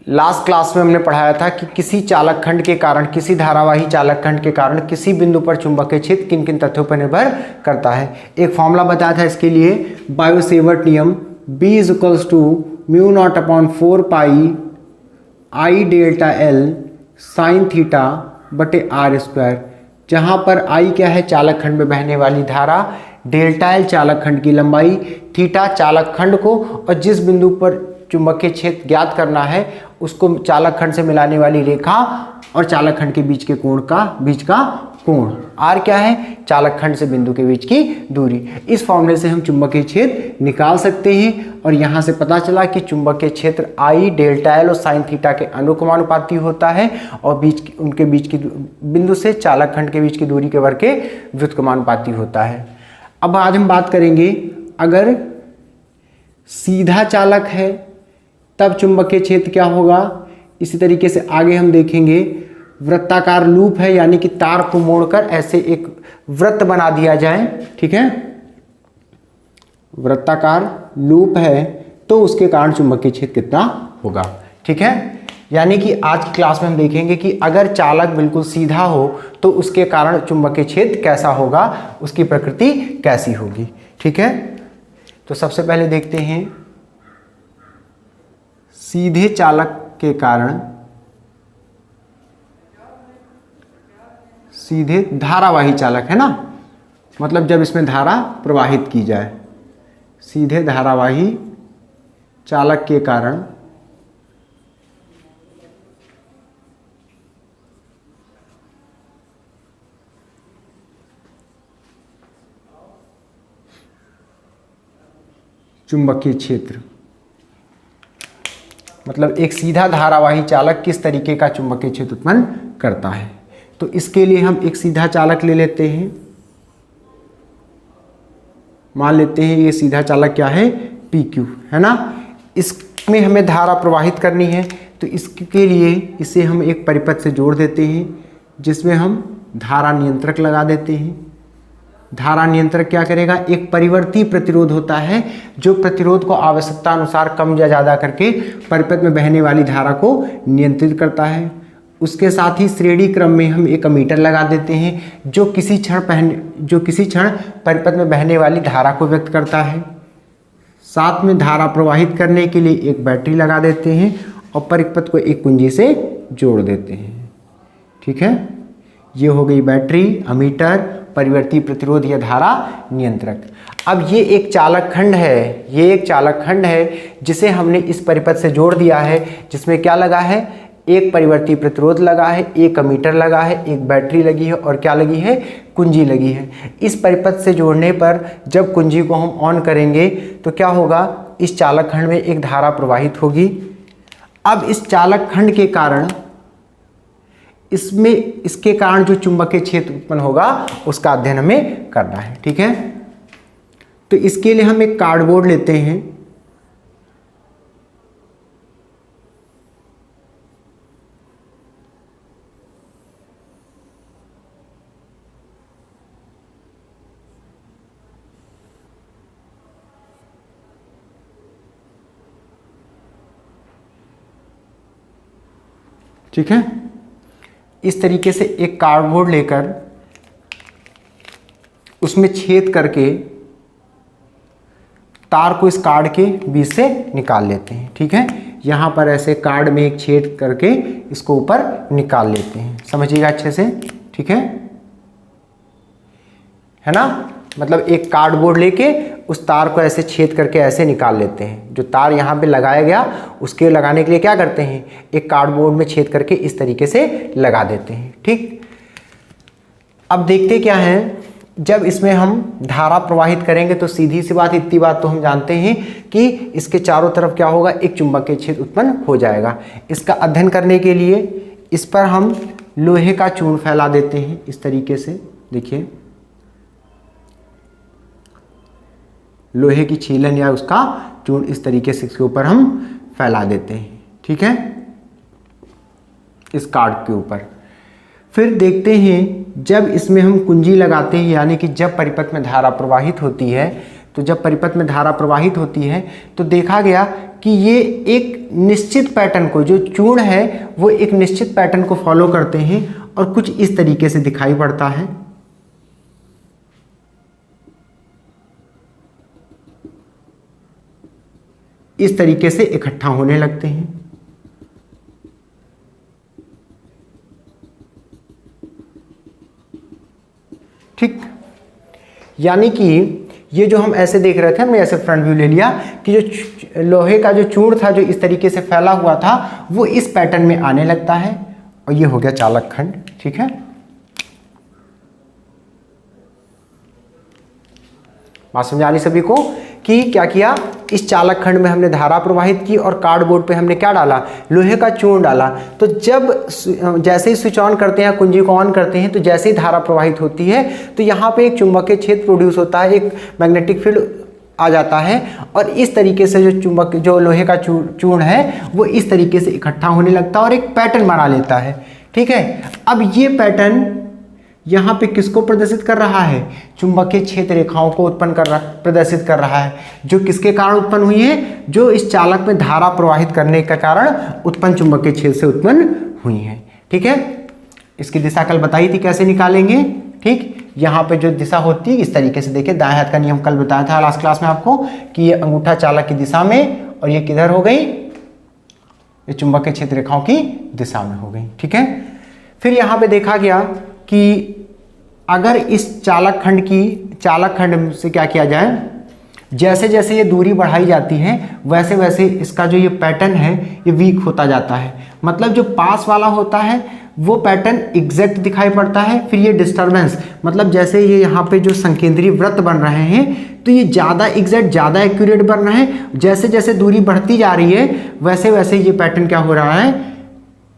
Last class में हमने पढ़ाया था कि किसी चालक खंड के कारण, किसी धारावाही चालक खंड के कारण किसी बिंदु पर चुंबकीय क्षेत्र किन किन तथ्यों पर निर्भर करता है। एक फॉर्मूला बताया था इसके लिए, बायो-सेवर्ट नियम, B = μ0/4 pi I delta L sine theta बटे r², जहाँ पर I क्या है, चालक खंड में बहने वाली धारा, डेल्टा L चालक खंड की लंबाई, थीटा चालक खंड को और जिस बिंदु पर चुंबकीय क्षेत्र ज्ञात करना है उसको चालक खंड से मिलाने वाली रेखा और चालक खंड के बीच का कोण, r क्या है, चालक खंड से बिंदु के बीच की दूरी। इस फॉर्मूले से हम चुंबकीय क्षेत्र निकाल सकते हैं और यहाँ से पता चला कि चुंबकीय क्षेत्र I डेल्टा L और साइन थीटा के अनुकमानुपाती होता है और उनके बीच की बिंदु से चालक खंड के बीच की दूरी के वर्ग के व्युत्क्रमानुपाती होता है। अब आज हम बात करेंगे, अगर सीधा चालक है तब चुंबकीय क्षेत्र क्या होगा। इसी तरीके से आगे हम देखेंगे, वृत्ताकार लूप है यानी कि तार को मोड़कर ऐसे एक वृत्त बना दिया जाए, ठीक है, वृत्ताकार लूप है तो उसके कारण चुंबकीय क्षेत्र कितना होगा, ठीक है। यानी कि आज की क्लास में हम देखेंगे कि अगर चालक बिल्कुल सीधा हो तो उसके कारण चुंबकीय क्षेत्र कैसा होगा, उसकी प्रकृति कैसी होगी, ठीक है। तो सबसे पहले देखते हैं, सीधे चालक के कारण, सीधे धारावाही चालक है ना, मतलब जब इसमें धारा प्रवाहित की जाए, सीधे धारावाही चालक के कारण चुंबकीय क्षेत्र, मतलब एक सीधा धारावाही चालक किस तरीके का चुंबकीय क्षेत्र उत्पन्न करता है। तो इसके लिए हम एक सीधा चालक ले लेते हैं, मान लेते हैं ये सीधा चालक क्या है, PQ है ना। इसमें हमें धारा प्रवाहित करनी है तो इसके लिए इसे हम एक परिपथ से जोड़ देते हैं जिसमें हम धारा नियंत्रक लगा देते हैं। धारा नियंत्रक क्या करेगा, एक परिवर्ती प्रतिरोध होता है जो प्रतिरोध को आवश्यकता अनुसार कम या ज़्यादा करके परिपथ में बहने वाली धारा को नियंत्रित करता है। उसके साथ ही श्रेणी क्रम में हम एक अमीटर लगा देते हैं जो किसी क्षण परिपथ में बहने वाली धारा को व्यक्त करता है। साथ में धारा प्रवाहित करने के लिए एक बैटरी लगा देते हैं और परिपथ को एक कुंजी से जोड़ देते हैं, ठीक है। ये हो गई बैटरी, अमीटर, परिवर्ती प्रतिरोध या धारा नियंत्रक। अब ये एक चालक खंड है, जिसे हमने इस परिपथ से जोड़ दिया है, जिसमें क्या लगा है, एक परिवर्ती प्रतिरोध लगा है, एक अमीटर लगा है, एक बैटरी लगी है और क्या लगी है, कुंजी लगी है। इस परिपथ से जोड़ने पर जब कुंजी को हम ऑन करेंगे तो क्या होगा, इस चालक खंड में एक धारा प्रवाहित होगी। अब इस चालक खंड के कारण इसके कारण जो चुंबकीय क्षेत्र उत्पन्न होगा उसका अध्ययन हमें करना है, ठीक है। तो इसके लिए हम एक कार्डबोर्ड लेते हैं, ठीक है। इस तरीके से एक कार्डबोर्ड लेकर उसमें छेद करके तार को इस कार्ड के बीच से निकाल लेते हैं, ठीक है। यहाँ पर ऐसे कार्ड में एक छेद करके इसको ऊपर निकाल लेते हैं, समझिएगा अच्छे से, ठीक है ना। मतलब एक कार्डबोर्ड लेके उस तार को ऐसे छेद करके ऐसे निकाल लेते हैं। जो तार यहाँ पे लगाया गया उसके लगाने के लिए क्या करते हैं, एक कार्डबोर्ड में छेद करके इस तरीके से लगा देते हैं, ठीक। अब देखते क्या है, जब इसमें हम धारा प्रवाहित करेंगे तो सीधी सी बात, इतनी बात तो हम जानते हैं कि इसके चारों तरफ क्या होगा, एक चुंबकीय क्षेत्र उत्पन्न हो जाएगा। इसका अध्ययन करने के लिए इस पर हम लोहे का चूर्ण फैला देते हैं इस तरीके से, देखिए लोहे की छीलन या उसका चूर्ण इस तरीके से इसके ऊपर हम फैला देते हैं, ठीक है, इस कार्ड के ऊपर। फिर देखते हैं जब इसमें हम कुंजी लगाते हैं, यानी कि जब परिपथ में धारा प्रवाहित होती है तो जब परिपथ में धारा प्रवाहित होती है तो देखा गया कि ये एक निश्चित पैटर्न को, जो चूर्ण है वो एक निश्चित पैटर्न को फॉलो करते हैं और कुछ इस तरीके से दिखाई पड़ता है। इस तरीके से इकट्ठा होने लगते हैं। ठीक, यानी कि ये जो हम ऐसे देख रहे थे, हमने ऐसे फ्रंट व्यू ले लिया कि जो लोहे का जो चूर्ण था जो इस तरीके से फैला हुआ था वो इस पैटर्न में आने लगता है और ये हो गया चालक खंड। ठीक है, बात समझ आ रही सभी को कि क्या किया, इस चालक खंड में हमने धारा प्रवाहित की और कार्डबोर्ड पे हमने क्या डाला, लोहे का चूर्ण डाला। तो जब जैसे ही स्विच ऑन करते हैं, कुंजी को ऑन करते हैं, तो जैसे ही धारा प्रवाहित होती है तो यहाँ पे एक चुंबकीय क्षेत्र प्रोड्यूस होता है, एक मैग्नेटिक फील्ड आ जाता है और इस तरीके से जो लोहे का चूर्ण है वो इस तरीके से इकट्ठा होने लगता है और एक पैटर्न बना लेता है। ठीक है, अब ये पैटर्न यहाँ पे किसको प्रदर्शित कर रहा है, चुंबकीय क्षेत्र रेखाओं को प्रदर्शित कर रहा है, जो किसके कारण उत्पन्न हुई है, जो इस चालक में धारा प्रवाहित करने के कारण उत्पन्न चुंबकीय क्षेत्र से उत्पन्न हुई है। ठीक है, इसकी दिशा कल बताई थी कैसे निकालेंगे। ठीक, यहाँ पे जो दिशा होती है इस तरीके से, देखिए दाएं हाथ का नियम कल बताया था लास्ट क्लास में आपको कि ये अंगूठा चालक की दिशा में और ये किधर हो गई, ये चुंबकीय क्षेत्र रेखाओं की दिशा में हो गई। ठीक है, फिर यहाँ पे देखा गया कि अगर इस चालक खंड से क्या किया जाए, जैसे जैसे ये दूरी बढ़ाई जाती है वैसे वैसे इसका जो ये पैटर्न है ये वीक होता जाता है। मतलब जो पास वाला होता है वो पैटर्न एग्जैक्ट दिखाई पड़ता है, फिर ये डिस्टर्बेंस, मतलब जैसे ये यहाँ पे जो संकेंद्रीय वृत्त बन रहे हैं तो ये ज़्यादा एग्जैक्ट, ज़्यादा एक्यूरेट बन रहे हैं। जैसे जैसे दूरी बढ़ती जा रही है वैसे वैसे ये पैटर्न क्या हो रहा है,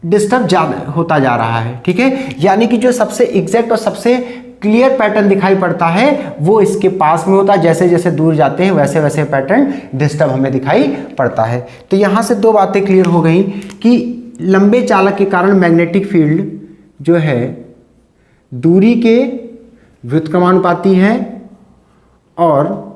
डिस्टर्ब ज़्यादा होता जा रहा है। ठीक है, यानी कि जो सबसे एग्जैक्ट और सबसे क्लियर पैटर्न दिखाई पड़ता है वो इसके पास में होता है, जैसे जैसे दूर जाते हैं वैसे वैसे पैटर्न डिस्टर्ब हमें दिखाई पड़ता है। तो यहाँ से दो बातें क्लियर हो गई कि लंबे चालक के कारण मैग्नेटिक फील्ड जो है दूरी के व्युत्क्रमानुपाती है और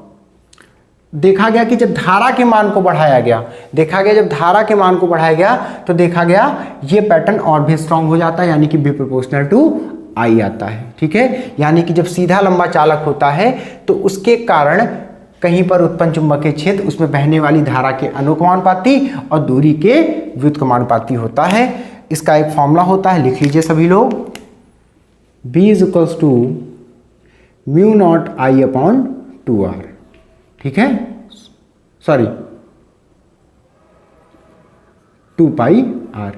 देखा गया कि जब धारा के मान को बढ़ाया गया, जब धारा के मान को बढ़ाया गया तो देखा गया ये पैटर्न और भी स्ट्रांग हो जाता है, यानी कि बी प्रोपोर्शनल टू आई आता है। ठीक है, यानी कि जब सीधा लंबा चालक होता है तो उसके कारण कहीं पर उत्पन्न चुंबकीय क्षेत्र उसमें बहने वाली धारा के अनुक्रमानुपाती और दूरी के व्युत्क्रमानुपाती होता है। इसका एक फॉर्मूला होता है, लिख लीजिए सभी लोग, B = μ0I/2r। ठीक है, सॉरी 2πr।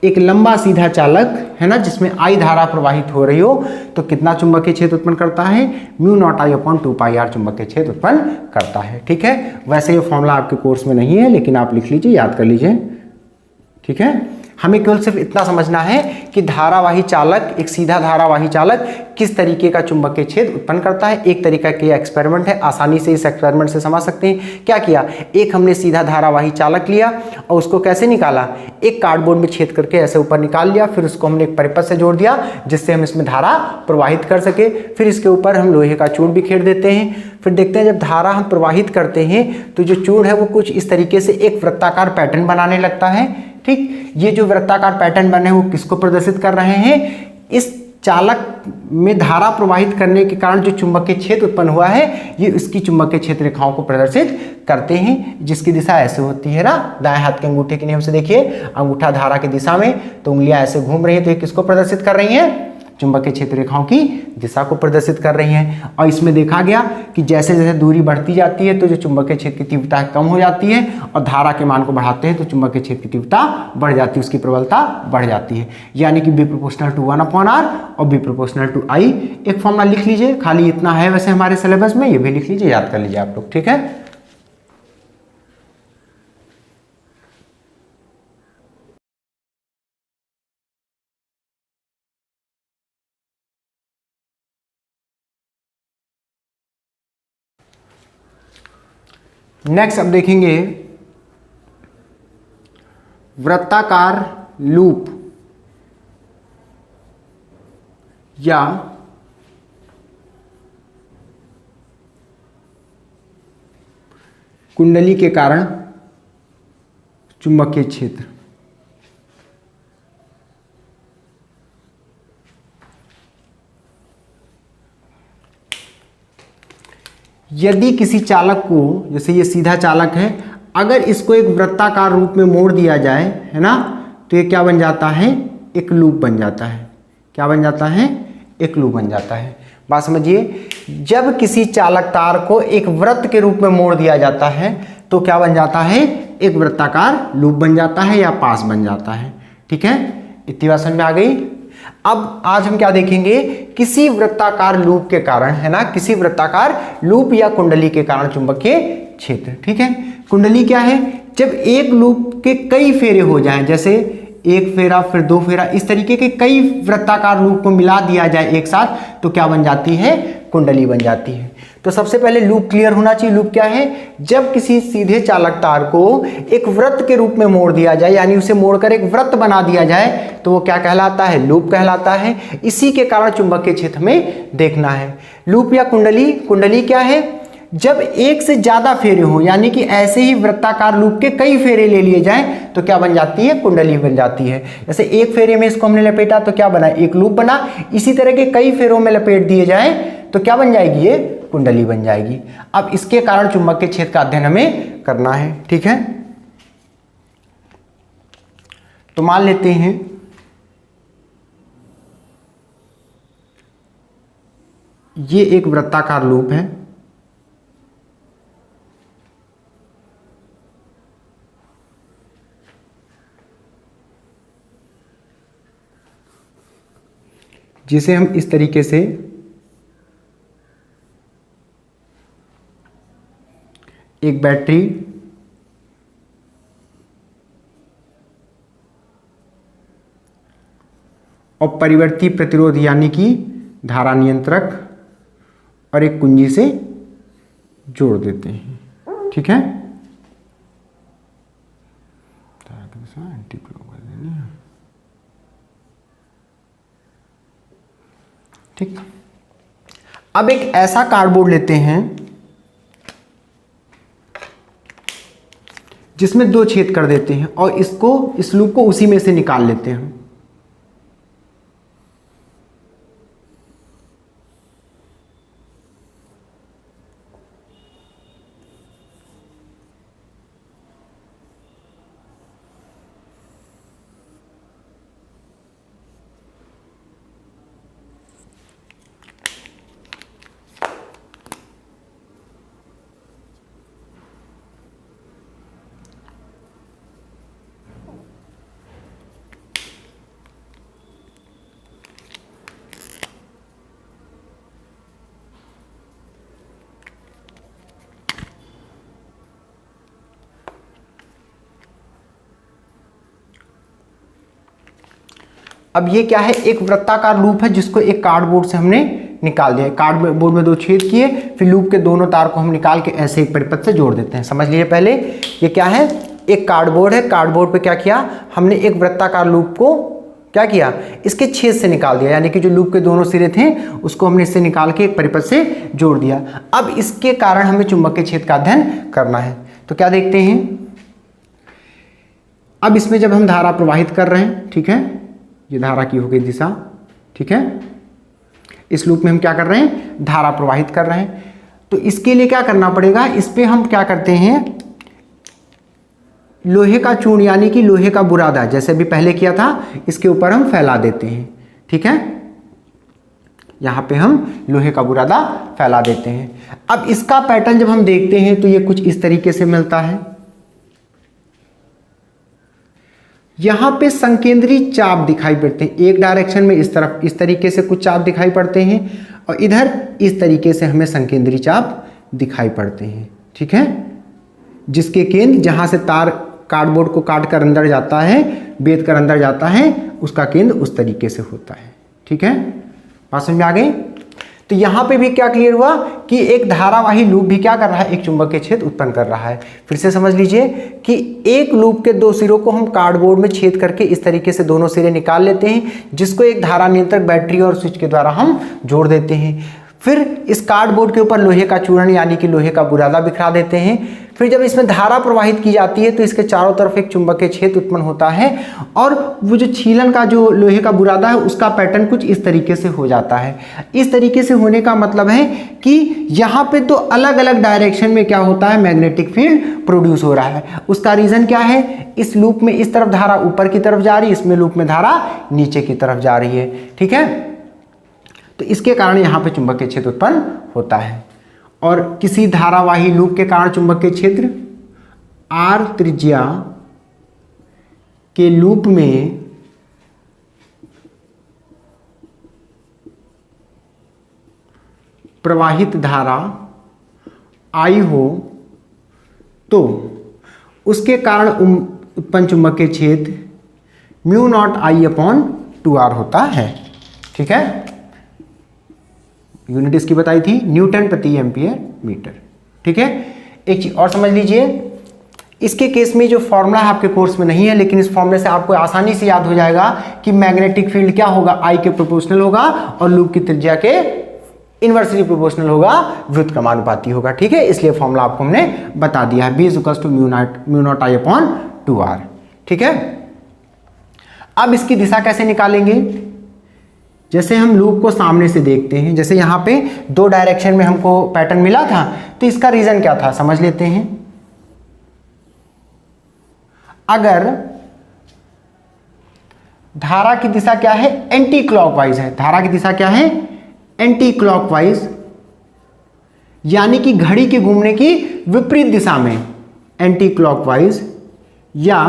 एक लंबा सीधा चालक है ना जिसमें I धारा प्रवाहित हो रही हो तो कितना चुंबकीय क्षेत्र उत्पन्न करता है, μ0I/2πr चुंबकीय क्षेत्र उत्पन्न करता है। ठीक है, वैसे ये फॉर्मूला आपके कोर्स में नहीं है लेकिन आप लिख लीजिए, याद कर लीजिए। ठीक है, हमें केवल सिर्फ इतना समझना है कि धारावाही चालक, एक सीधा धारावाही चालक किस तरीके का चुंबकीय क्षेत्र उत्पन्न करता है। एक तरीका का एक्सपेरिमेंट है, आसानी से इस एक्सपेरिमेंट से समझ सकते हैं। क्या किया, एक हमने सीधा धारावाही चालक लिया और उसको कैसे निकाला, एक कार्डबोर्ड में छेद करके ऐसे ऊपर निकाल लिया, फिर उसको हमने एक परिपथ से जोड़ दिया जिससे हम इसमें धारा प्रवाहित कर सके। फिर इसके ऊपर हम लोहे का चूर्ण बिखेर देते हैं। फिर देखते हैं जब धारा हम प्रवाहित करते हैं तो जो चूर्ण है वो कुछ इस तरीके से एक वृत्ताकार पैटर्न बनाने लगता है। ठीक, ये जो वृत्ताकार पैटर्न बने हैं वो किसको प्रदर्शित कर रहे हैं, इस चालक में धारा प्रवाहित करने के कारण जो चुंबकीय क्षेत्र उत्पन्न हुआ है ये इसकी चुंबकीय क्षेत्र रेखाओं को प्रदर्शित करते हैं, जिसकी दिशा ऐसे होती है ना, दाएं हाथ के अंगूठे के नियम से देखिए, अंगूठा धारा की दिशा में तो उंगलियां ऐसे घूम रही है, तो ये किसको प्रदर्शित कर रही हैं, चुंबकीय क्षेत्र रेखाओं की दिशा को प्रदर्शित कर रही हैं। और इसमें देखा गया कि जैसे जैसे दूरी बढ़ती जाती है तो जो चुंबकीय क्षेत्र की तीव्रता कम हो जाती है और धारा के मान को बढ़ाते हैं तो चुंबकीय क्षेत्र की तीव्रता बढ़ जाती है, उसकी प्रबलता बढ़ जाती है। यानी कि B = 1/r और B = I। एक फॉर्मूला लिख लीजिए, खाली इतना है वैसे हमारे सिलेबस में, ये भी लिख लीजिए, याद कर लीजिए आप लोग। ठीक है, नेक्स्ट अब देखेंगे वृत्ताकार लूप या कुंडली के कारण चुंबकीय क्षेत्र। यदि किसी चालक को, जैसे ये सीधा चालक है, अगर इसको एक वृत्ताकार रूप में मोड़ दिया जाए, है ना, तो ये क्या बन जाता है, एक लूप बन जाता है। क्या बन जाता है, एक लूप बन जाता है। बात समझिए, जब किसी चालक तार को एक वृत्त के रूप में मोड़ दिया जाता है तो क्या बन जाता है, एक वृत्ताकार लूप बन जाता है या पास बन जाता है। ठीक है, इतनी बात समझ में आ गई। अब आज हम क्या देखेंगे, किसी वृत्ताकार लूप के कारण, है ना, किसी वृत्ताकार लूप या कुंडली के कारण चुंबकीय क्षेत्र। ठीक है, कुंडली क्या है, जब एक लूप के कई फेरे हो जाएं, जैसे एक फेरा फिर दो फेरा, इस तरीके के कई वृत्ताकार लूप को मिला दिया जाए एक साथ, तो क्या बन जाती है, कुंडली बन जाती है। तो सबसे पहले लूप क्लियर होना चाहिए। लूप क्या है, जब किसी सीधे चालक तार को एक वृत्त के रूप में मोड़ दिया जाए, यानी उसे मोड़कर एक वृत्त बना दिया जाए, तो वो क्या कहलाता है, लूप कहलाता है। इसी के कारण चुंबकीय क्षेत्र में देखना है। लूप या कुंडली, कुंडली क्या है, जब एक से ज्यादा फेरे हो, यानी कि ऐसे ही वृत्ताकार लूप के कई फेरे ले लिए जाएं, तो क्या बन जाती है, कुंडली बन जाती है। जैसे एक फेरे में इसको हमने लपेटा तो क्या बना, एक लूप बना। इसी तरह के कई फेरों में लपेट दिए जाएं तो क्या बन जाएगी, ये कुंडली बन जाएगी। अब इसके कारण चुंबकीय क्षेत्र का अध्ययन हमें करना है। ठीक है, तो मान लेते हैं ये एक वृत्ताकार लूप है, जिसे हम इस तरीके से एक बैटरी और परिवर्ती प्रतिरोध यानी कि धारा नियंत्रक और एक कुंजी से जोड़ देते हैं। ठीक है, ठीक। अब एक ऐसा कार्डबोर्ड लेते हैं जिसमें दो छेद कर देते हैं और इसको, इस लूप को उसी में से निकाल लेते हैं। अब ये क्या है, एक वृत्ताकार लूप है जिसको एक कार्डबोर्ड से हमने निकाल दिया। कार्डबोर्ड में दो छेद किए, फिर लूप के दोनों तार को हम निकाल के ऐसे एक परिपथ से जोड़ देते हैं। समझ लीजिए, पहले ये क्या है, एक कार्डबोर्ड है। कार्डबोर्ड पे क्या किया हमने, एक वृत्ताकार लूप को क्या किया, इसके छेद से निकाल दिया, यानी कि जो लूप के दोनों सिरे थे उसको हमने इससे निकाल के एक परिपथ से जोड़ दिया। अब इसके कारण हमें चुंबकीय क्षेत्र का अध्ययन करना है। तो क्या देखते हैं, अब इसमें जब हम धारा प्रवाहित कर रहे हैं, ठीक है, ये धारा की हो गई दिशा। ठीक है, इस लूप में हम क्या कर रहे हैं, धारा प्रवाहित कर रहे हैं। तो इसके लिए क्या करना पड़ेगा, इस पे हम क्या करते हैं, लोहे का चूर्ण यानी कि लोहे का बुरादा, जैसे भी पहले किया था, इसके ऊपर हम फैला देते हैं। ठीक है, यहां पे हम लोहे का बुरादा फैला देते हैं। अब इसका पैटर्न जब हम देखते हैं तो ये कुछ इस तरीके से मिलता है। यहां पे संकेंद्री चाप दिखाई पड़ते हैं, एक डायरेक्शन में इस तरफ इस तरीके से कुछ चाप दिखाई पड़ते हैं और इधर इस तरीके से हमें संकेंद्री चाप दिखाई पड़ते हैं। ठीक है, जिसके केंद्र, जहां से तार कार्डबोर्ड को काट कर अंदर जाता है, बेद कर अंदर जाता है, उसका केंद्र उस तरीके से होता है। ठीक है, बात समझ में आ गई। तो यहां पे भी क्या क्लियर हुआ कि एक धारावाही लूप भी क्या कर रहा है, एक चुंबकीय क्षेत्र उत्पन्न कर रहा है। फिर से समझ लीजिए कि एक लूप के दो सिरों को हम कार्डबोर्ड में छेद करके इस तरीके से दोनों सिरे निकाल लेते हैं, जिसको एक धारा नियंत्रक बैटरी और स्विच के द्वारा हम जोड़ देते हैं। फिर इस कार्डबोर्ड के ऊपर लोहे का चूर्ण यानी कि लोहे का बुरादा बिखरा देते हैं। फिर जब इसमें धारा प्रवाहित की जाती है तो इसके चारों तरफ एक चुंबकीय क्षेत्र उत्पन्न होता है और वो जो छीलन का जो लोहे का बुरादा है उसका पैटर्न कुछ इस तरीके से हो जाता है। इस तरीके से होने का मतलब है कि यहाँ पे तो अलग अलग डायरेक्शन में क्या होता है, मैग्नेटिक फील्ड प्रोड्यूस हो रहा है। उसका रीजन क्या है, इस लूप में इस तरफ धारा ऊपर की तरफ जा रही है, इसमें लूप में धारा नीचे की तरफ जा रही है। ठीक है, तो इसके कारण यहाँ पे चुंबकीय क्षेत्र उत्पन्न होता है। और किसी धारावाही लूप के कारण चुंबकीय क्षेत्र r त्रिज्या के लूप में प्रवाहित धारा I हो तो उसके कारण उत्पन्न चुंबकीय क्षेत्र म्यू नॉट I/2r होता है। ठीक है, यूनिट इसकी बताई थी न्यूटन प्रति एम्पियर मीटर। ठीक है, एक चीज और समझ लीजिए, इसके केस में जो फॉर्मूला है आपके कोर्स में नहीं है, लेकिन इस फॉर्मूले से आपको आसानी से याद हो जाएगा कि मैग्नेटिक फील्ड क्या होगा, I के प्रोपोर्शनल होगा और लूप की त्रिज्या के इनवर्सली प्रोपोर्शनल होगा, व्युत्क्रमानुपाती होगा। ठीक है, इसलिए फॉर्मूला आपको हमने बता दिया है, B = म्यू नॉट I/2r। ठीक है, अब इसकी दिशा कैसे निकालेंगे, जैसे हम लूप को सामने से देखते हैं, जैसे यहाँ पे दो डायरेक्शन में हमको पैटर्न मिला था, तो इसका रीजन क्या था समझ लेते हैं। अगर धारा की दिशा क्या है, एंटी क्लॉकवाइज है, धारा की दिशा क्या है, एंटी क्लॉकवाइज, यानी कि घड़ी के घूमने की विपरीत दिशा में, एंटी क्लॉकवाइज या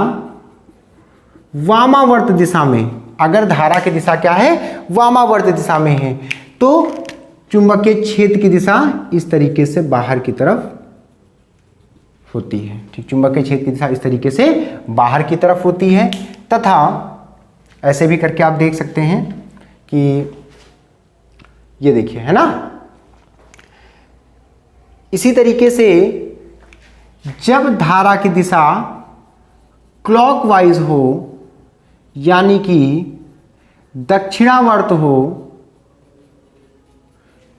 वामावर्त दिशा में। अगर धारा की दिशा क्या है, वामावर्त दिशा में है, तो चुंबकीय क्षेत्र की दिशा इस तरीके से बाहर की तरफ होती है। ठीक, चुंबकीय क्षेत्र की दिशा इस तरीके से बाहर की तरफ होती है, तथा ऐसे भी करके आप देख सकते हैं कि ये देखिए, है ना। इसी तरीके से जब धारा की दिशा क्लॉकवाइज हो, यानी कि दक्षिणावर्त हो,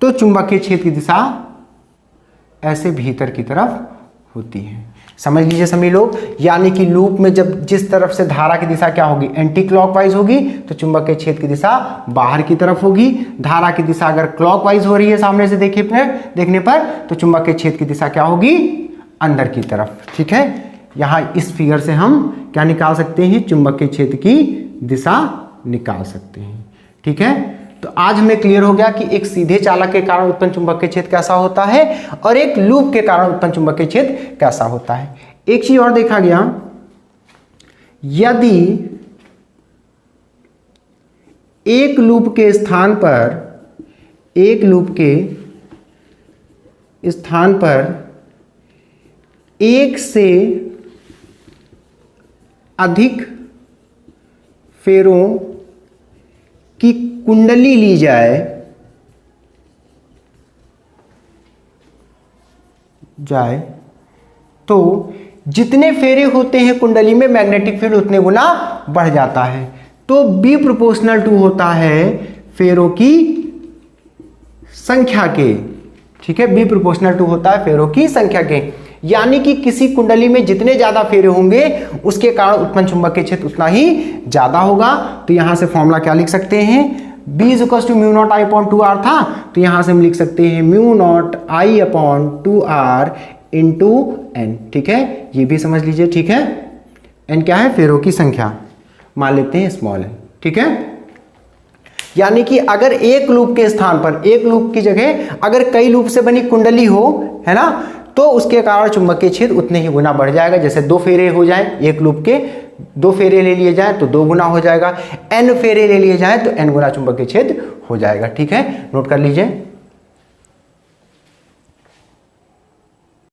तो चुंबकीय क्षेत्र की दिशा ऐसे भीतर की तरफ होती है। समझ लीजिए सभी लोग, यानी कि लूप में जब जिस तरफ से धारा की दिशा क्या होगी, एंटी क्लॉकवाइज होगी, तो चुंबकीय क्षेत्र की दिशा बाहर की तरफ होगी। धारा की दिशा अगर क्लॉकवाइज हो रही है सामने से देखने पर, तो चुंबकीय क्षेत्र की दिशा क्या होगी, अंदर की तरफ। ठीक है, यहाँ इस फिगर से हम क्या निकाल सकते हैं, चुंबकीय क्षेत्र की दिशा निकाल सकते हैं। ठीक है, तो आज हमें क्लियर हो गया कि एक सीधे चालक के कारण उत्पन्न चुंबकीय क्षेत्र कैसा होता है और एक लूप के कारण उत्पन्न चुंबकीय क्षेत्र कैसा होता है। एक चीज और देखा गया, यदि एक लूप के स्थान पर एक से अधिक फेरों की कुंडली ली जाए तो जितने फेरे होते हैं कुंडली में, मैग्नेटिक फील्ड उतने गुना बढ़ जाता है। तो B = होता है फेरों की संख्या के। ठीक है, B = होता है फेरों की संख्या के, यानी कि किसी कुंडली में जितने ज्यादा फेरे होंगे उसके कारण उत्पन्न चुंबकीय क्षेत्र उतना ही ज्यादा होगा। तो यहां से फॉर्मूला क्या लिख सकते हैं, B = म्यू नॉट I/2r था, तो यहां से हम लिख सकते हैं mu naught I/2r into n। ठीक है, ये भी समझ लीजिए। ठीक है, n क्या है, फेरों की संख्या, मान लेते हैं स्मॉल n। ठीक है, यानी कि अगर एक लूप के स्थान पर, एक लूप की जगह अगर कई लूप से बनी कुंडली हो, है ना, तो उसके कारण चुंबकीय क्षेत्र उतने ही गुना बढ़ जाएगा। जैसे 2 फेरे हो जाए, एक लूप के 2 फेरे ले लिए जाए तो 2 गुना हो जाएगा, n फेरे ले लिए जाए तो n गुना चुंबकीय क्षेत्र हो जाएगा। ठीक है, नोट कर लीजिए।